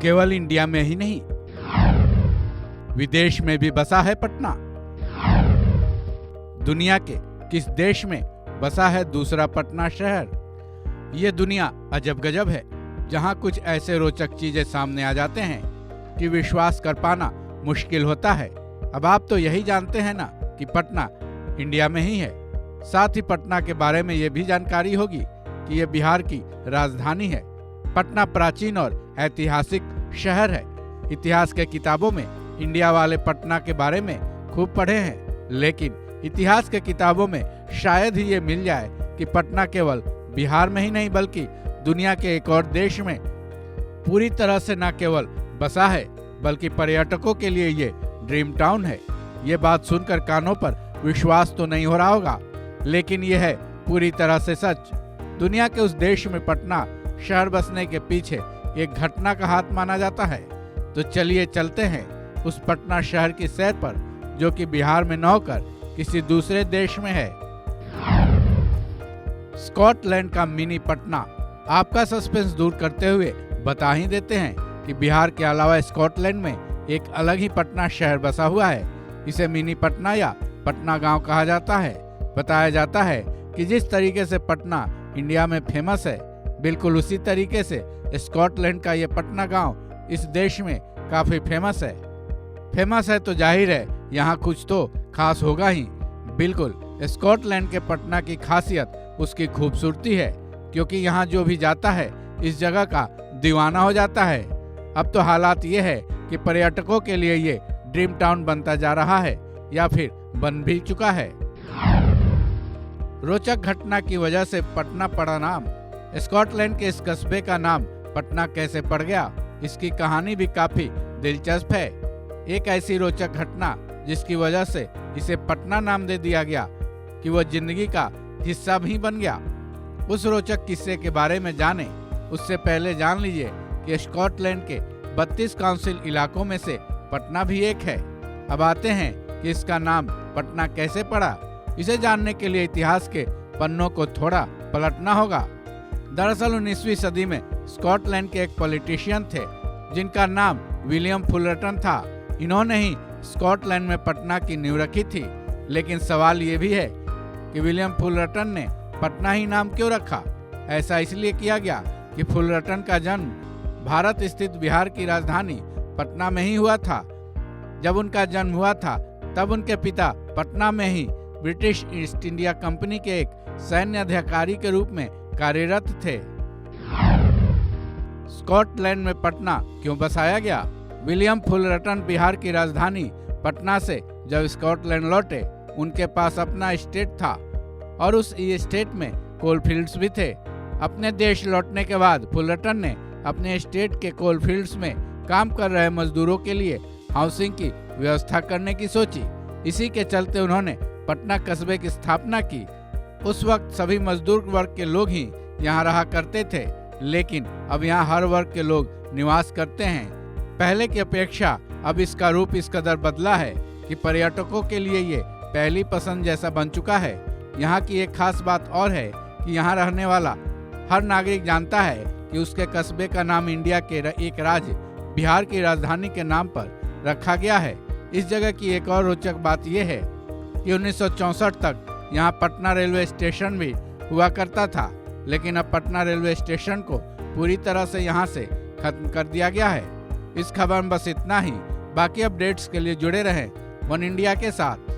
केवल इंडिया में ही नहीं, विदेश में भी बसा है पटना। दुनिया के किस देश में बसा है दूसरा पटना शहर? ये दुनिया अजब गजब है, जहां कुछ ऐसे रोचक चीजें सामने आ जाते हैं कि विश्वास कर पाना मुश्किल होता है। अब आप तो यही जानते हैं ना कि पटना इंडिया में ही है। साथ ही पटना के बारे में ये भी जानकारी होगी कि ये बिहार की राजधानी है। पटना प्राचीन और ऐतिहासिक शहर है। इतिहास के किताबों में इंडिया वाले पटना के बारे में खूब पढ़े हैं, लेकिन इतिहास के किताबों में शायद ही ये मिल जाए कि पटना केवल बिहार में ही नहीं बल्कि दुनिया के एक और देश में पूरी तरह से न केवल बसा है बल्कि पर्यटकों के लिए ये ड्रीम टाउन है। ये बात सुनकर कानों पर विश्वास तो नहीं हो रहा होगा, लेकिन यह है पूरी तरह से सच। दुनिया के उस देश में पटना शहर बसने के पीछे एक घटना का हाथ माना जाता है। तो चलिए चलते हैं उस पटना शहर की सैर पर, जो कि बिहार में न होकर किसी दूसरे देश में है। स्कॉटलैंड का मिनी पटना। आपका सस्पेंस दूर करते हुए बता ही देते हैं कि बिहार के अलावा स्कॉटलैंड में एक अलग ही पटना शहर बसा हुआ है। इसे मिनी पटना या पटना गांव कहा जाता है। बताया जाता है कि जिस तरीके से पटना इंडिया में फेमस है, बिल्कुल उसी तरीके से स्कॉटलैंड का ये पटना गांव इस देश में काफी फेमस है। फेमस है तो जाहिर है यहाँ कुछ तो खास होगा ही। बिल्कुल, स्कॉटलैंड के पटना की खासियत उसकी खूबसूरती है, क्योंकि यहाँ जो भी जाता है इस जगह का दीवाना हो जाता है। अब तो हालात ये है कि पर्यटकों के लिए ये ड्रीम टाउन बनता जा रहा है या फिर बन भी चुका है। रोचक घटना की वजह से पटना पड़ा नाम। स्कॉटलैंड के इस कस्बे का नाम पटना कैसे पड़ गया, इसकी कहानी भी काफी दिलचस्प है। एक ऐसी रोचक घटना जिसकी वजह से इसे पटना नाम दे दिया गया कि वह जिंदगी का हिस्सा भी बन गया। उस रोचक किस्से के बारे में जाने उससे पहले जान लीजिए कि स्कॉटलैंड के 32 काउंसिल इलाकों में से पटना भी एक है। अब आते हैं कि इसका नाम पटना कैसे पड़ा। इसे जानने के लिए इतिहास के पन्नों को थोड़ा पलटना होगा। दरअसल 19वीं सदी में स्कॉटलैंड के एक पॉलिटिशियन थे जिनका नाम विलियम फुलरटन था। इन्होंने ही स्कॉटलैंड में पटना की नींव रखी थी। लेकिन सवाल ये भी है कि विलियम फुलरटन ने पटना ही नाम क्यों रखा। ऐसा इसलिए किया गया कि फुलरटन का जन्म भारत स्थित बिहार की राजधानी पटना में ही हुआ था। जब उनका जन्म हुआ था तब उनके पिता पटना में ही ब्रिटिश ईस्ट इंडिया कंपनी के एक सैन्य अधिकारी के रूप में कार्यरत थे। स्कॉटलैंड में पटना क्यों बसाया गया? विलियम फुलरटन बिहार की राजधानी पटना से जब स्कॉटलैंड लौटे, उनके पास अपना स्टेट था और उस स्टेट में कोल फील्ड्स भी थे। अपने देश लौटने के बाद फुलरटन ने अपने स्टेट के कोल फील्ड्स में काम कर रहे मजदूरों के लिए हाउसिंग की व्यवस्था करने की सोची। इसी के चलते उन्होंने पटना कस्बे की स्थापना की। उस वक्त सभी मजदूर वर्ग के लोग ही यहाँ रहा करते थे, लेकिन अब यहाँ हर वर्ग के लोग निवास करते हैं। पहले की अपेक्षा अब इसका रूप इस कदर बदला है कि पर्यटकों के लिए ये पहली पसंद जैसा बन चुका है। यहाँ की एक खास बात और है कि यहाँ रहने वाला हर नागरिक जानता है कि उसके कस्बे का नाम इंडिया के एक राज्य बिहार की राजधानी के नाम पर रखा गया है। इस जगह की एक और रोचक बात यह है कि 1964 तक यहाँ पटना रेलवे स्टेशन भी हुआ करता था, लेकिन अब पटना रेलवे स्टेशन को पूरी तरह से यहाँ से खत्म कर दिया गया है। इस खबर में बस इतना ही। बाकी अपडेट्स के लिए जुड़े रहें वन इंडिया के साथ।